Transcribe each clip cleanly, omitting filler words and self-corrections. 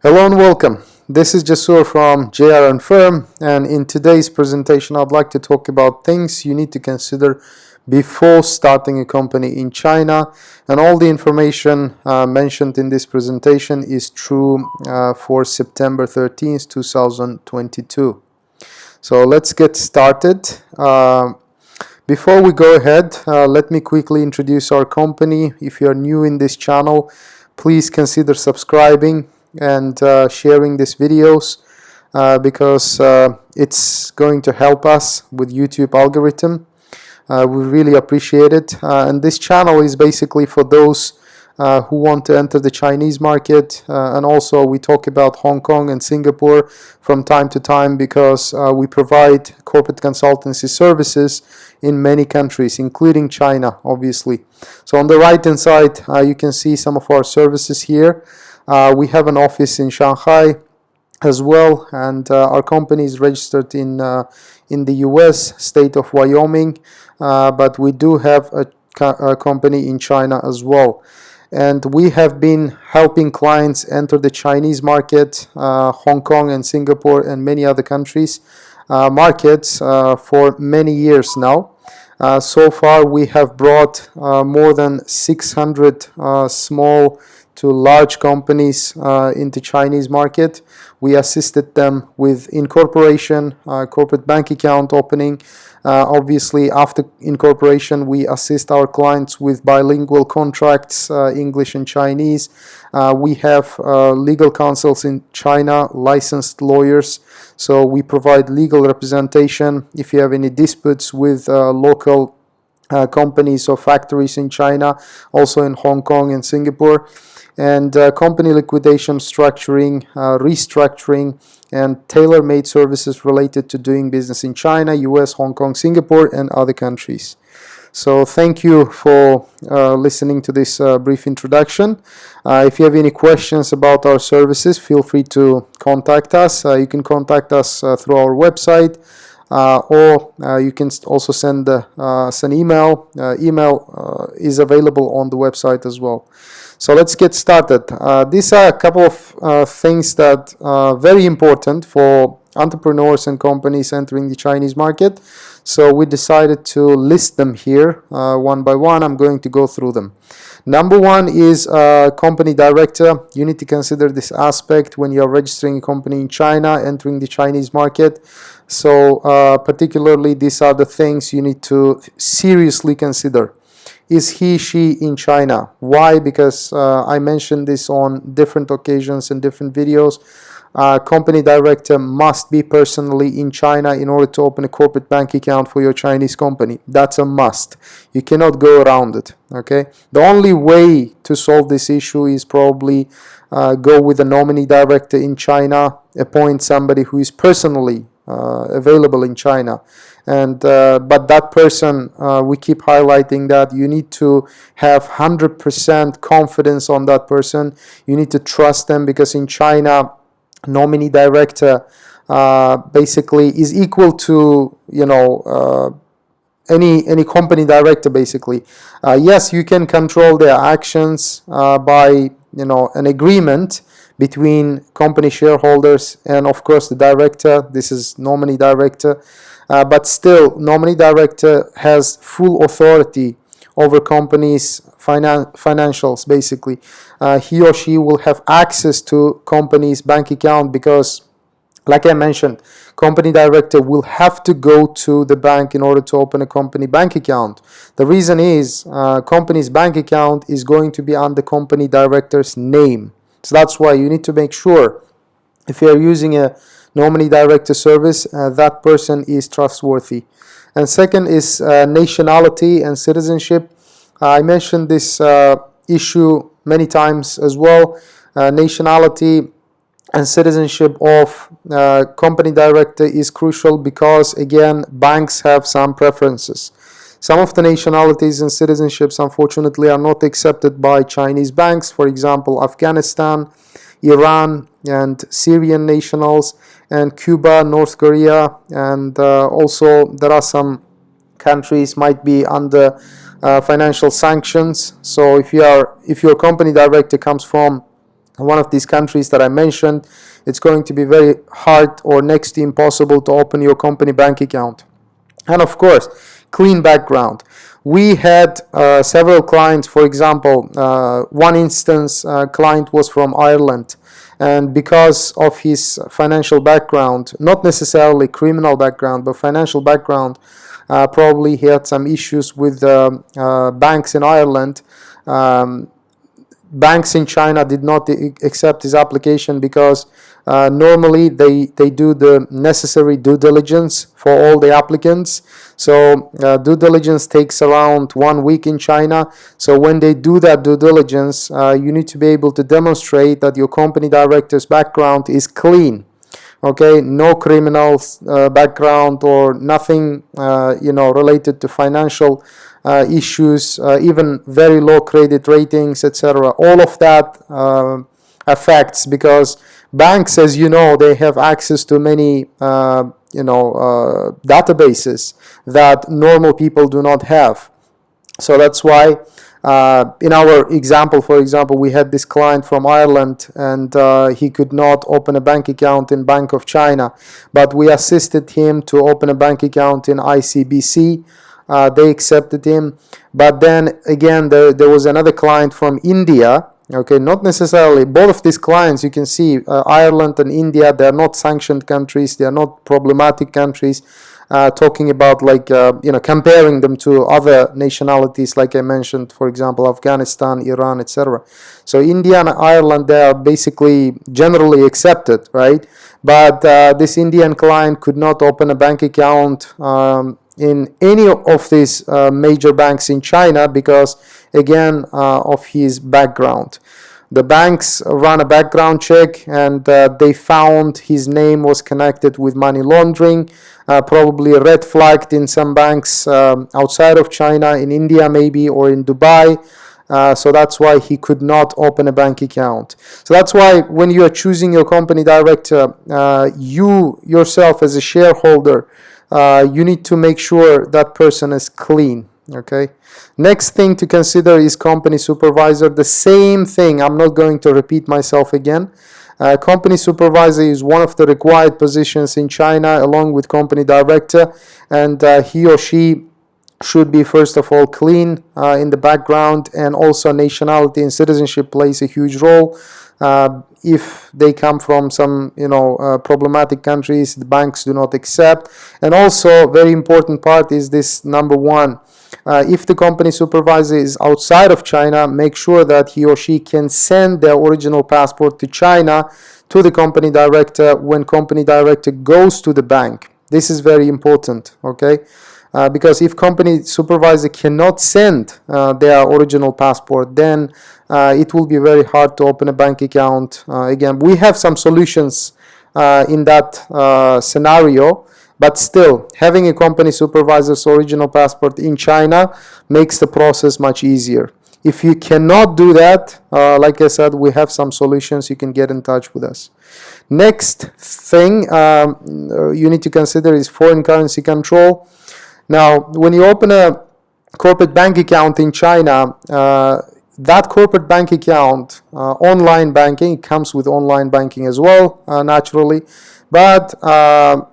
Hello and welcome. This is Jasur from JR & Firm, and in today's presentation I'd like to talk about things you need to consider before starting a company in China, and all the information mentioned in this presentation is true for September 13th, 2022. So let's get started. Before we go ahead, let me quickly introduce our company. If you are new in this channel, please consider subscribing and sharing these videos because it's going to help us with YouTube algorithm. We really appreciate it. And this channel is basically for those who want to enter the Chinese market, and also we talk about Hong Kong and Singapore from time to time because we provide corporate consultancy services in many countries, including China, obviously. So on the right hand side, you can see some of our services here. We have an office in Shanghai as well, and our company is registered in the US state of Wyoming, but we do have a company in China as well. And we have been helping clients enter the Chinese market, Hong Kong and Singapore and many other countries markets for many years now. So far we have brought more than 600 small to large companies into Chinese market. We assisted them with incorporation, corporate bank account opening. Obviously, after incorporation, we assist our clients with bilingual contracts, English and Chinese. We have legal counsels in China, licensed lawyers, so we provide legal representation if you have any disputes with local companies or factories in China, also in Hong Kong and Singapore. And company liquidation, structuring, restructuring, and tailor-made services related to doing business in China, US, Hong Kong, Singapore, and other countries. So thank you for listening to this brief introduction. If you have any questions about our services, feel free to contact us. You can contact us through our website, or you can also send an email. Email is available on the website as well. So let's get started. These are a couple of things that are very important for entrepreneurs and companies entering the Chinese market. So we decided to list them here one by one. I'm going to go through them. Number one is company director. You need to consider this aspect when you're registering a company in China, entering the Chinese market. So particularly these are the things you need to seriously consider. Is he, she in China? Why? Because I mentioned this on different occasions and different videos. Company director must be personally in China in order to open a corporate bank account for your Chinese company. That's a must. You cannot go around it. Okay. The only way to solve this issue is probably go with a nominee director in China, appoint somebody who is personally available in China. And but that person, we keep highlighting that you need to have 100% confidence on that person. You need to trust them, because in China, nominee director basically is equal to any company director basically. Yes, you can control their actions by an agreement between company shareholders and of course the director. This is nominee director. But still, nominee director has full authority over companies' financials, basically. He or she will have access to company's bank account because, like I mentioned, company director will have to go to the bank in order to open a company bank account. The reason is company's bank account is going to be under company director's name. So that's why you need to make sure, if you are using a nominee director service, that person is trustworthy. And second is nationality and citizenship. I mentioned this issue many times as well. Nationality and citizenship of company director is crucial because, again, banks have some preferences. Some of the nationalities and citizenships, unfortunately, are not accepted by Chinese banks. For example, Afghanistan, Iran, and Syrian nationals, and Cuba, North Korea, and also there are some countries might be under financial sanctions. So if your company director comes from one of these countries that I mentioned, it's going to be very hard or next to impossible to open your company bank account. And of course, clean background. We had several clients. For example, one instance, client was from Ireland, and because of his financial background, not necessarily criminal background, but financial background, probably he had some issues with banks in Ireland. Banks in China did not accept his application because normally they do the necessary due diligence for all the applicants. So due diligence takes around 1 week in China. So when they do that due diligence, you need to be able to demonstrate that your company director's background is clean. Okay, no criminal background or nothing related to financial issues, even very low credit ratings, etc. All of that affects, because banks, as you know, they have access to many databases that normal people do not have. So that's why in our example, for example, we had this client from Ireland, and he could not open a bank account in Bank of China, but we assisted him to open a bank account in ICBC. They accepted him. But then again, there was another client from India. Okay, not necessarily both of these clients. You can see Ireland and India, they are not sanctioned countries, they are not problematic countries. Talking about comparing them to other nationalities, like I mentioned, for example, Afghanistan, Iran, etc. So India and Ireland, they are basically generally accepted, right? But this Indian client could not open a bank account in any of these major banks in China because, again, of his background. The banks ran a background check, and they found his name was connected with money laundering, probably red flagged in some banks outside of China, in India maybe, or in Dubai. So that's why he could not open a bank account. So that's why when you are choosing your company director, you yourself as a shareholder, you need to make sure that person is clean. Okay. Next thing to consider is company supervisor. The same thing. I'm not going to repeat myself again. Company supervisor is one of the required positions in China, along with company director, and he or she should be, first of all, clean in the background, and also nationality and citizenship plays a huge role. If they come from some problematic countries, the banks do not accept. And also, very important part is this number one. If the company supervisor is outside of China, make sure that he or she can send their original passport to China to the company director when company director goes to the bank. This is very important, okay? Because if company supervisor cannot send their original passport, then it will be very hard to open a bank account. Again, we have some solutions in that scenario, but still, having a company supervisor's original passport in China makes the process much easier. If you cannot do that, like I said, we have some solutions. You can get in touch with us. Next thing you need to consider is foreign currency control. Now, when you open a corporate bank account in China, that corporate bank account, online banking, it comes with online banking as well, naturally, but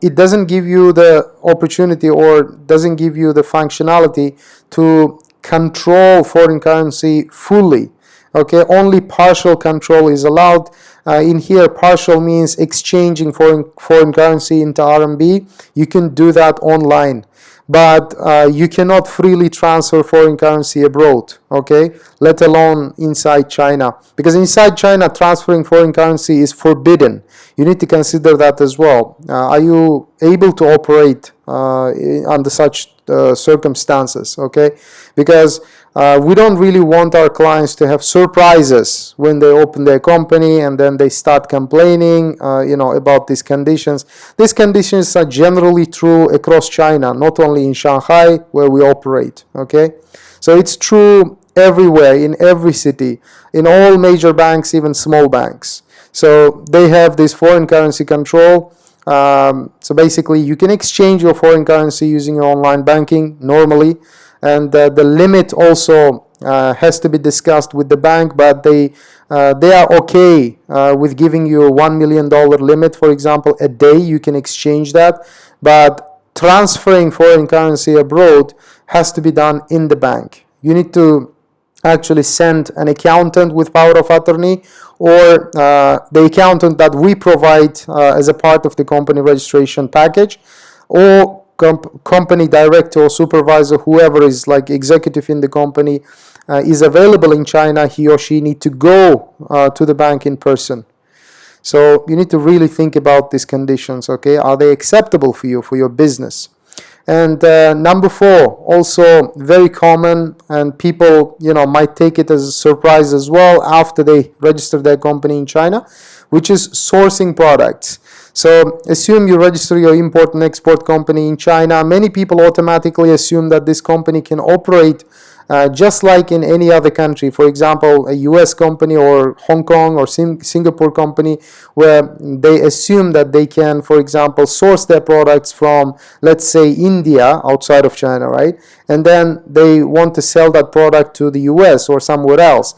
it doesn't give you the opportunity or doesn't give you the functionality to control foreign currency fully. Okay, only partial control is allowed. In here, partial means exchanging foreign currency into RMB. You can do that online, but you cannot freely transfer foreign currency abroad, okay, let alone inside China, because inside China transferring foreign currency is forbidden. You need to consider that as well. Are you able to operate under such circumstances, okay? Because we don't really want our clients to have surprises when they open their company and then they start complaining, about these conditions. These conditions are generally true across China, not only in Shanghai where we operate, okay? So it's true everywhere, in every city, in all major banks, even small banks. So they have this foreign currency control. So basically, you can exchange your foreign currency using your online banking normally, and the limit also has to be discussed with the bank, but they They are okay with giving you a $1 million limit, for example, a day. You can exchange that, but transferring foreign currency abroad has to be done in the bank. You need to actually send an accountant with power of attorney, or the accountant that we provide as a part of the company registration package, or company director or supervisor, whoever is like executive in the company, is available in China. He or she need to go to the bank in person. So you need to really think about these conditions, okay? Are they acceptable for you, for your business? And number 4, also very common, and people, might take it as a surprise as well after they register their company in China, which is sourcing products. So assume you register your import and export company in China. Many people automatically assume that this company can operate just like in any other country. For example, a US company or Hong Kong or Singapore company, where they assume that they can, for example, source their products from, let's say, India, outside of China, right? And then they want to sell that product to the US or somewhere else.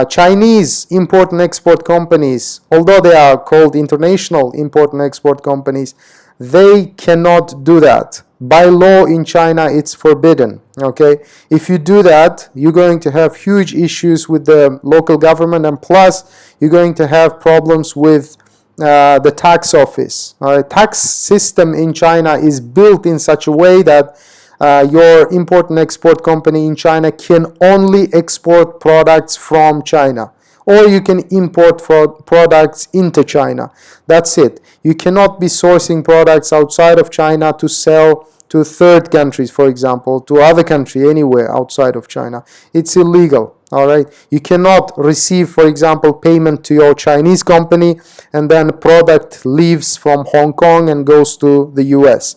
Chinese import and export companies, although they are called international import and export companies, they cannot do that. By law in China, it's forbidden. Okay, if you do that, you're going to have huge issues with the local government, and plus you're going to have problems with the tax office. Tax system in China is built in such a way that your import and export company in China can only export products from China, or you can import products into China. That's it. You cannot be sourcing products outside of China to sell to third countries, for example, to other country anywhere outside of China. It's illegal. All right. You cannot receive, for example, payment to your Chinese company and then product leaves from Hong Kong and goes to the US.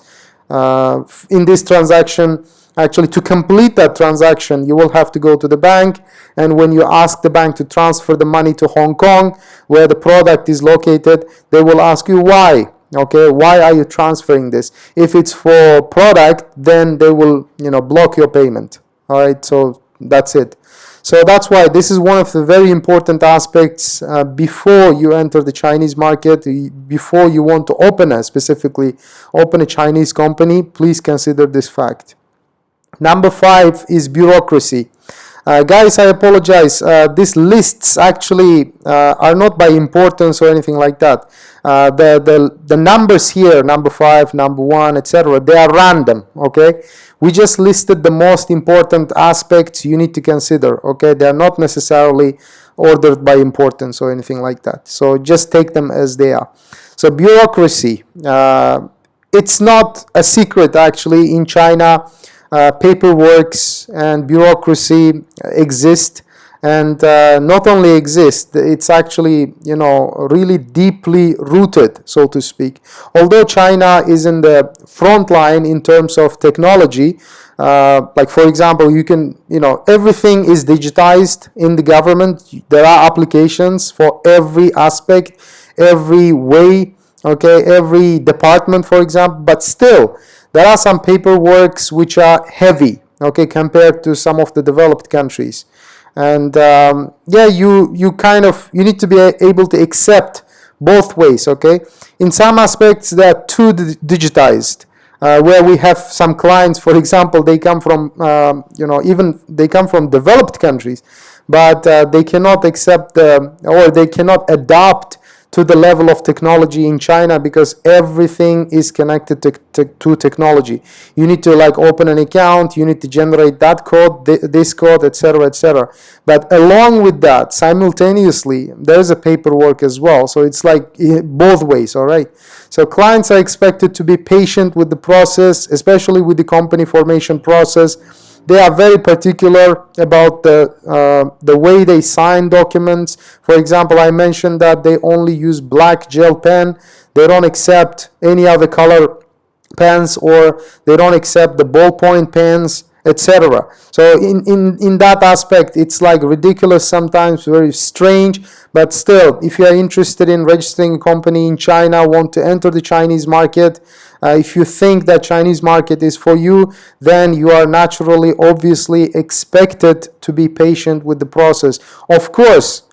In this transaction, actually, to complete that transaction, you will have to go to the bank, and when you ask the bank to transfer the money to Hong Kong, where the product is located, they will ask you why. Okay, why are you transferring this? If it's for product, then they will, block your payment. All right, so that's it. So that's why this is one of the very important aspects before you enter the Chinese market, before you want to specifically open a Chinese company. Please consider this fact. Number 5 is bureaucracy. Guys, I apologize. These lists actually are not by importance or anything like that. The numbers here, number 5, number 1, etc., they are random. Okay, we just listed the most important aspects you need to consider. Okay, they are not necessarily ordered by importance or anything like that. So just take them as they are. So bureaucracy. It's not a secret actually in China. Paperworks and bureaucracy exist, and not only exist, it's actually really deeply rooted, so to speak. Although China is in the front line in terms of technology, like for example, you can everything is digitized in the government. There are applications for every aspect, every way, okay, every department, for example, but still there are some paperworks which are heavy, okay, compared to some of the developed countries. And you need to be able to accept both ways, okay. In some aspects, they are too digitized. Where we have some clients, for example, they come from even they come from developed countries, but they cannot accept or they cannot adapt to the level of technology in China, because everything is connected to technology. You need to open an account, you need to generate that code, this code, etc., etc. But along with that, simultaneously, there is a paperwork as well. So it's both ways, all right? So clients are expected to be patient with the process, especially with the company formation process. They are very particular about the way they sign documents. For example, I mentioned that they only use black gel pen. They don't accept any other color pens, or they don't accept the ballpoint pens, etc. So in that aspect, it's ridiculous sometimes, very strange. But still, if you are interested in registering a company in China, want to enter the Chinese market, if you think that Chinese market is for you, then you are naturally, obviously expected to be patient with the process. Of course,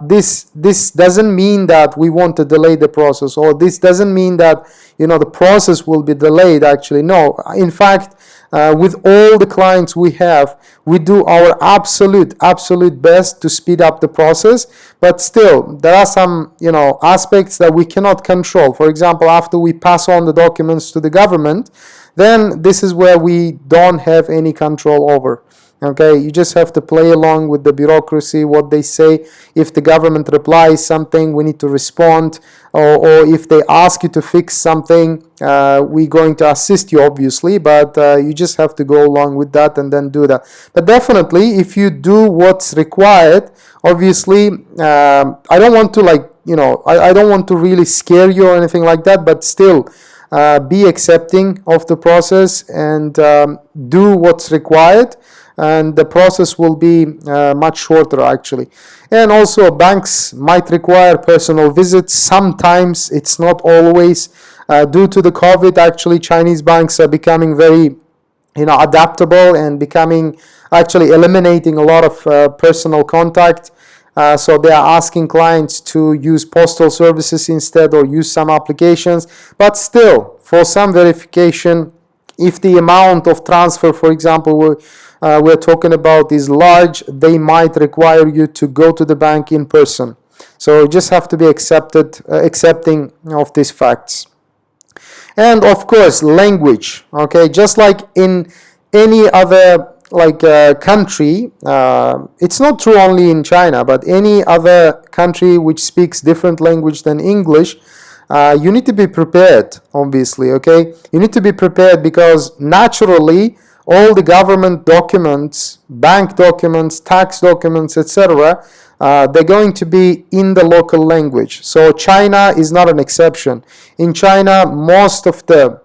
this doesn't mean that we want to delay the process, or this doesn't mean that the process will be delayed. Actually, no. In fact, with all the clients we have, we do our absolute best to speed up the process. But still, there are some aspects that we cannot control. For example, after we pass on the documents to the government, then this is where we don't have any control over. Okay, you just have to play along with the bureaucracy, what they say. If the government replies something, we need to respond. Or if they ask you to fix something, we're going to assist you, obviously, but you just have to go along with that and then do that. But definitely, if you do what's required, obviously, I don't want to I don't want to really scare you or anything like that, but still, be accepting of the process and do what's required, and the process will be much shorter actually. And also, banks might require personal visits. Sometimes, it's not always. Due to the COVID, actually, Chinese banks are becoming very adaptable and actually eliminating a lot of personal contact. So they are asking clients to use postal services instead, or use some applications. But still, for some verification, if the amount of transfer, for example, we're talking about is large, they might require you to go to the bank in person. So you just have to be accepting of these facts. And of course, language. Okay, just like in any other country, it's not true only in China, but any other country which speaks different language than English, you need to be prepared, obviously. Okay, you need to be prepared because naturally, all the government documents, bank documents, tax documents, etc., they're going to be in the local language. So China is not an exception. In China, most of the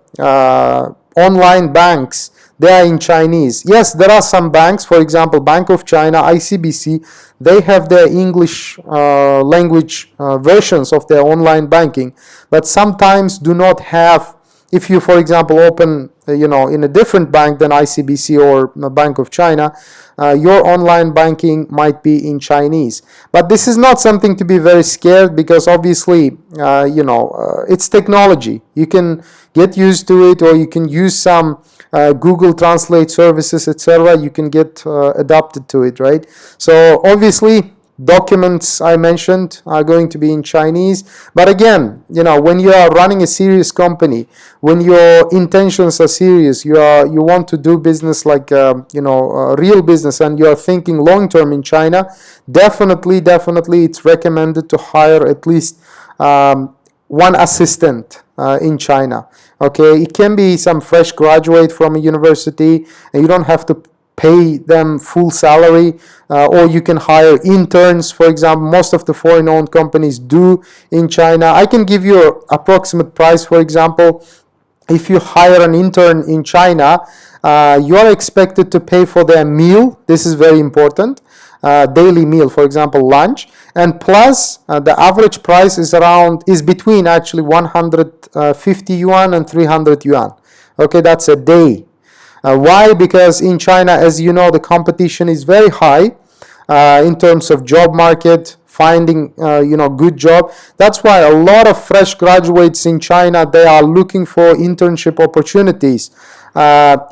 online banks, they are in Chinese. Yes, there are some banks, for example, Bank of China, ICBC, they have their English language versions of their online banking, but sometimes do not have. If you, for example, open in a different bank than ICBC or Bank of China, your online banking might be in Chinese. But this is not something to be very scared, because obviously, it's technology. You can get used to it, or you can use some Google Translate services, etc. You can get adapted to it, right? So obviously, documents I mentioned are going to be in Chinese. But again, when you are running a serious company, when your intentions are serious, you want to do business like real business, and you are thinking long term in China, definitely it's recommended to hire at least one assistant in China. Okay, it can be some fresh graduate from a university, and you don't have to pay them full salary, or you can hire interns, for example. Most of the foreign-owned companies do in China. I can give you an approximate price. For example, if you hire an intern in China, you are expected to pay for their meal. This is very important. Daily meal, for example, lunch, and plus the average price is between actually 150 yuan and 300 yuan. Okay, that's a day. Why? Because in China, as you know, the competition is very high in terms of job market, finding good job. That's why a lot of fresh graduates in China, they are looking for internship opportunities.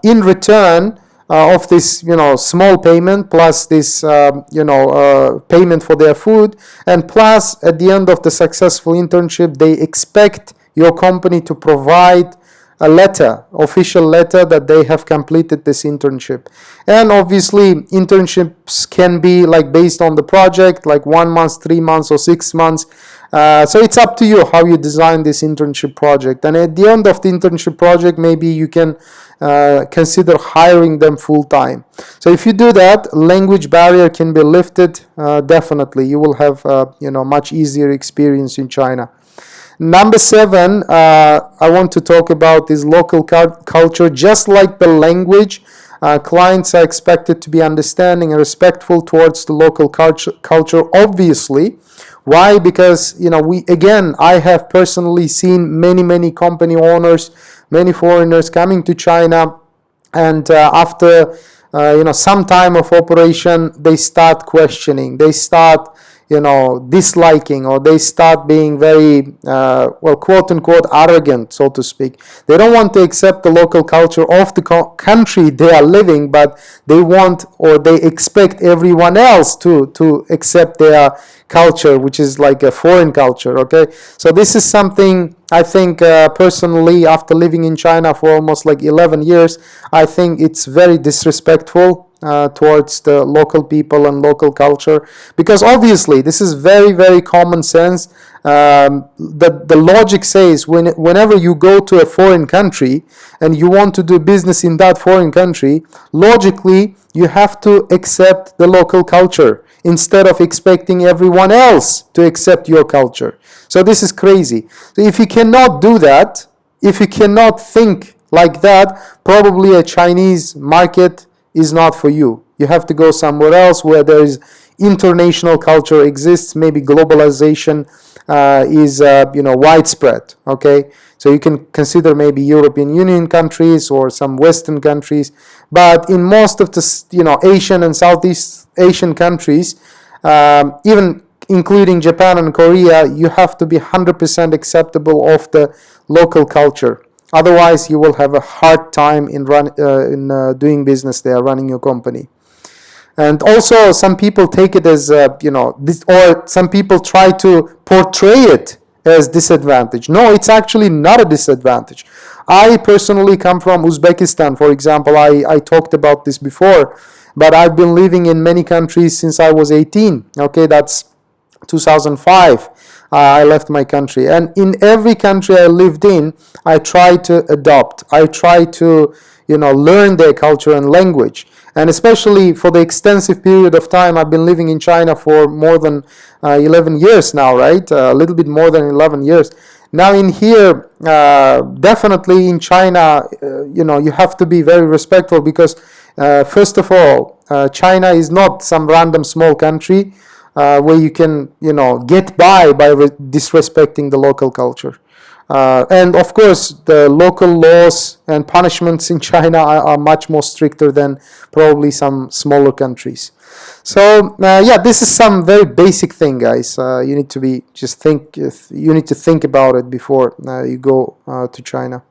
In return of this small payment, plus this payment for their food, and plus at the end of the successful internship, they expect your company to provide a letter, official letter, that they have completed this internship. And obviously, internships can be based on the project, 1 month, 3 months, or 6 months. So it's up to you how you design this internship project. And at the end of the internship project, maybe you can consider hiring them full time. So if you do that, language barrier can be lifted. Definitely, you will have much easier experience in China. Number 7, I want to talk about is local culture. Just like the language, clients are expected to be understanding and respectful towards the local culture, obviously. Why? Because, I have personally seen many company owners, many foreigners coming to China, and after some time of operation, they start questioning. They start disliking, or they start being very, quote unquote, arrogant, so to speak. They don't want to accept the local culture of the country they are living, but they want, or they expect everyone else to accept their culture, which is like a foreign culture. Okay, so this is something I think personally, after living in China for almost like 11 years, I think it's very disrespectful towards the local people and local culture, because obviously this is very, very common sense. The logic says whenever you go to a foreign country and you want to do business in that foreign country, logically you have to accept the local culture instead of expecting everyone else to accept your culture. So this is crazy. So if you cannot do that, if you cannot think like that, probably a Chinese market is not for you. You have to go somewhere else where there is international culture exists. Maybe globalization is widespread. Okay, so you can consider maybe European Union countries or some Western countries, but in most of the Asian and Southeast Asian countries, even including Japan and Korea, you have to be 100% acceptable of the local culture. Otherwise, you will have a hard time in doing business there, running your company. And also, some people take it as or some people try to portray it as disadvantage. No, it's actually not a disadvantage. I personally come from Uzbekistan, for example. I talked about this before, but I've been living in many countries since I was 18. Okay, that's 2005. I left my country, and in every country I lived in, I tried to adopt. I tried to, learn their culture and language. And especially for the extensive period of time, I've been living in China for more than 11 years now, right? A little bit more than 11 years. Now in here, definitely in China, you have to be very respectful, because first of all, China is not some random small country where you can, get by disrespecting the local culture. And of course, the local laws and punishments in China are much more stricter than probably some smaller countries. So this is some very basic thing, guys. You need to think about it before you go to China.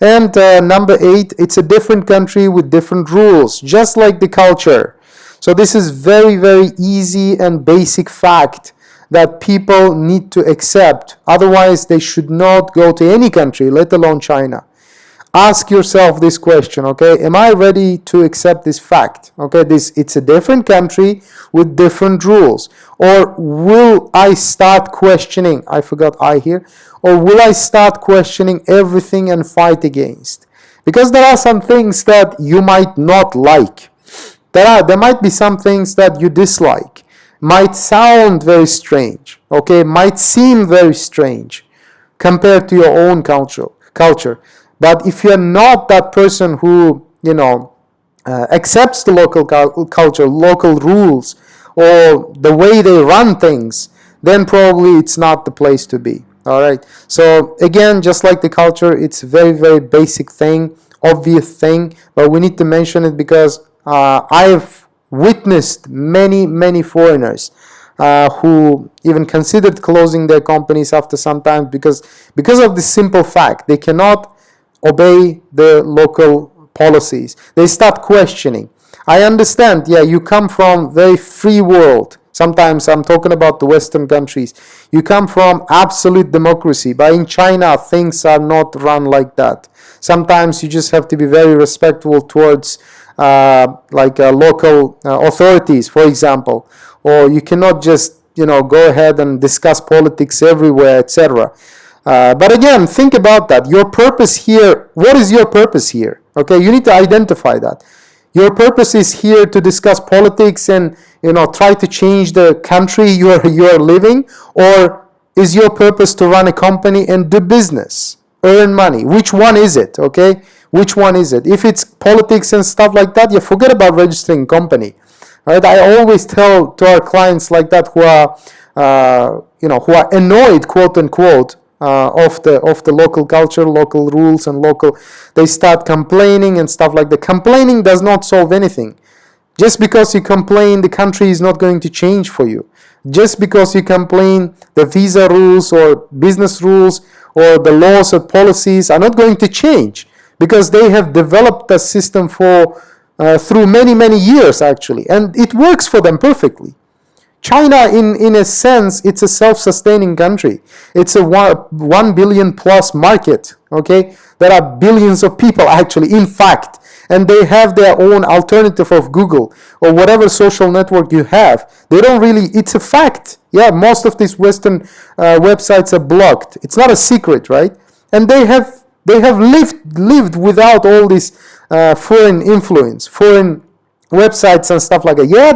And number 8, it's a different country with different rules, just like the culture. So this is very, very easy and basic fact that people need to accept. Otherwise, they should not go to any country, let alone China. Ask yourself this question, okay? Am I ready to accept this fact? Okay, it's a different country with different rules. Or will I start questioning, I forgot I here, or will I start questioning everything and fight against? Because there are some things that you might not like. There might be some things that you dislike. Might sound very strange, okay? Might seem very strange compared to your own culture. But if you're not that person who, accepts the local culture, local rules, or the way they run things, then probably it's not the place to be. All right. So again, just like the culture, it's a very, very basic thing, obvious thing, but we need to mention it because I've witnessed many foreigners who even considered closing their companies after some time because of this simple fact. They cannot obey the local policies. They start questioning. I understand, you come from very free world. Sometimes I'm talking about the Western countries. You come from absolute democracy, but in China, things are not run like that. Sometimes you just have to be very respectful towards local authorities, for example, or you cannot just go ahead and discuss politics everywhere, etc. But again, think about that. Your purpose here. What is your purpose here? Okay, you need to identify that. Your purpose is here to discuss politics and try to change the country you are living, or is your purpose to run a company and do business, earn money? Which one is it? Okay. Which one is it? If it's politics and stuff like that, you forget about registering company. Right? I always tell to our clients like that who are annoyed, quote unquote, of the local culture, local rules, and they start complaining and stuff like that. Complaining does not solve anything. Just because you complain, the country is not going to change for you. Just because you complain, the visa rules or business rules or the laws or policies are not going to change, because they have developed a system for through many years actually, and it works for them perfectly. China, in a sense, it's a self-sustaining country. It's a 1 billion plus market, okay? There are billions of people actually, in fact, and they have their own alternative of Google or whatever social network you have. They don't really, it's a fact. Yeah, most of these Western websites are blocked. It's not a secret, right? And they have lived without all this foreign influence, foreign websites and stuff like that. Yeah,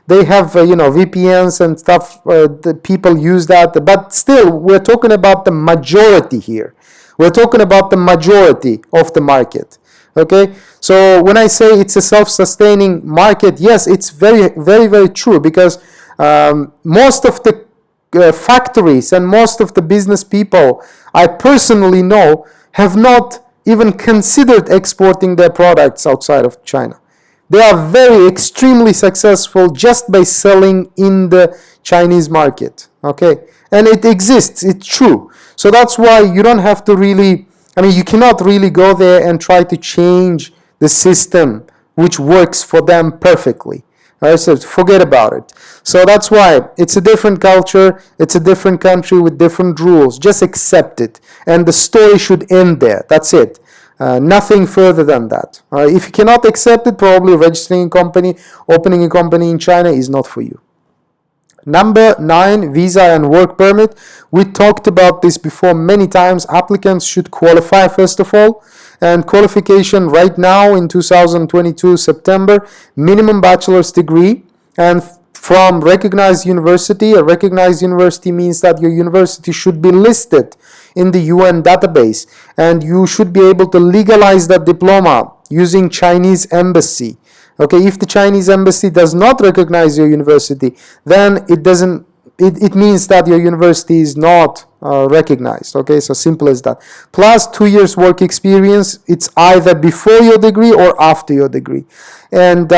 they have VPNs and stuff. The people use that, but still, we're talking about the majority here. We're talking about the majority of the market. Okay, so when I say it's a self-sustaining market, yes, it's very true, because most of the factories and most of the business people I personally know have not even considered exporting their products outside of China. They are very extremely successful just by selling in the Chinese market. Okay, and it exists, it's true. So that's why you don't have to really, you cannot really go there and try to change the system which works for them perfectly. Right? So forget about it. So that's why it's a different culture, it's a different country with different rules. Just accept it. And the story should end there. That's it. Nothing further than that. If you cannot accept it, probably registering a company, opening a company in China is not for you. Number 9, visa and work permit. We talked about this before many times. Applicants should qualify first of all, and qualification right now in 2022 September, minimum bachelor's degree and from recognized university. A recognized university means that your university should be listed in the UN database, and you should be able to legalize that diploma using Chinese embassy. Okay, if the Chinese embassy does not recognize your university, then it means that your university is not recognized. Okay, so simple as that. Plus 2 years work experience. It's either before your degree or after your degree. And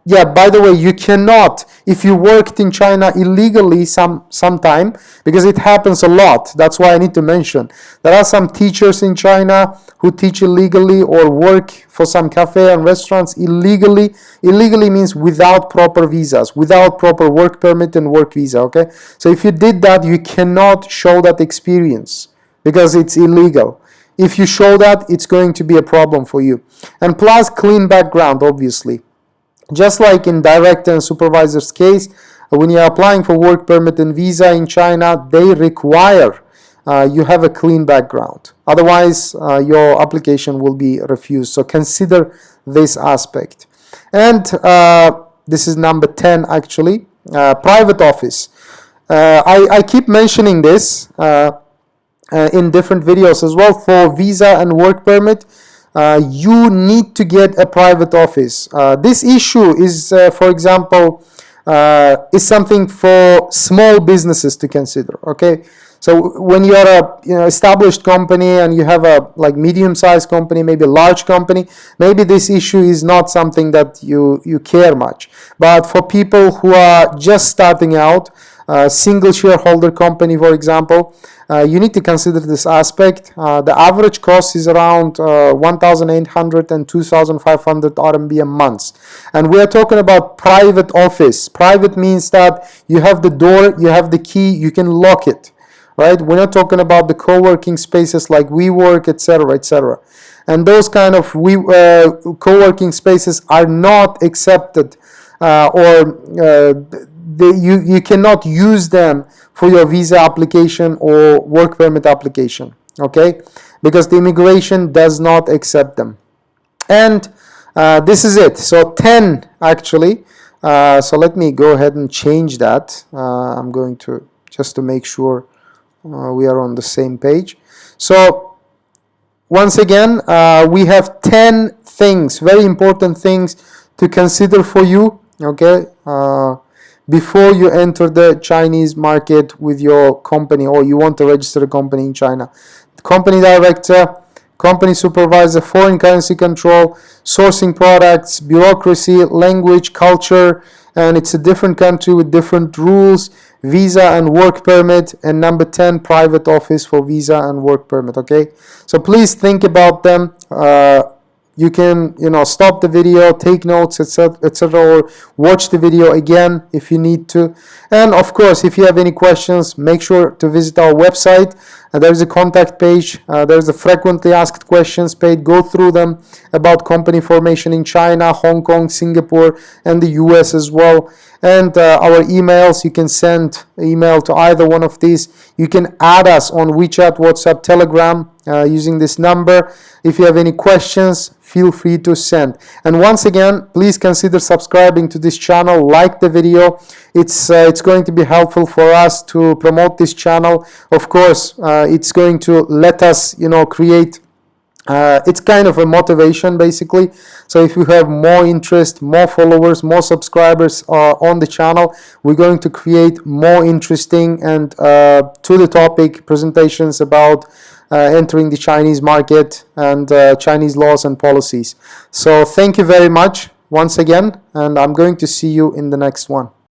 yeah, by the way, you cannot, if you worked in China illegally sometime, because it happens a lot. That's why I need to mention. There are some teachers in China who teach illegally or work for some cafe and restaurants illegally. Illegally means without proper visas, without proper work permit and work visa, okay? So if you did that, you cannot show that experience because it's illegal. If you show that, it's going to be a problem for you. And plus clean background, obviously. Just like in director and supervisor's case, when you're applying for work permit and visa in China, they require you have a clean background. Otherwise, your application will be refused. So consider this aspect. And this is number 10 actually, private office. I keep mentioning this in different videos as well. For visa and work permit, you need to get a private office. This issue is, for example, is something for small businesses to consider. Okay, so when you're a established company and you have a medium-sized company, maybe a large company, maybe this issue is not something that you care much. But for people who are just starting out, single shareholder company, for example, you need to consider this aspect. The average cost is around 1,800 and 2,500 RMB a month. And we are talking about private office. Private means that you have the door, you have the key, you can lock it. Right? We're not talking about the co-working spaces like WeWork, etc., etc. And those kind of co-working spaces are not accepted, you cannot use them for your visa application or work permit application, okay? Because the immigration does not accept them. And this is it. So 10 actually. So let me go ahead and change that. I'm going to, just to make sure we are on the same page. So once again, we have 10 things, very important things to consider for you, okay? Before you enter the Chinese market with your company, or you want to register a company in China. Company director, company supervisor, foreign currency control, sourcing products, bureaucracy, language, culture, and it's a different country with different rules, visa and work permit, and number 10, private office for visa and work permit. Okay, so please think about them. You can, stop the video, take notes, etc., or watch the video again if you need to. And of course, if you have any questions, make sure to visit our website. There's a contact page. There's a frequently asked questions page. Go through them about company formation in China, Hong Kong, Singapore, and the US as well. And our emails, you can send email to either one of these. You can add us on WeChat, WhatsApp, Telegram using this number. If you have any questions, feel free to send. And once again, please consider subscribing to this channel, like the video. It's going to be helpful for us to promote this channel. Of course, it's going to let us, create. It's kind of a motivation, basically. So if you have more interest, more followers, more subscribers on the channel, we're going to create more interesting and to the topic presentations about entering the Chinese market and Chinese laws and policies. So thank you very much once again, and I'm going to see you in the next one.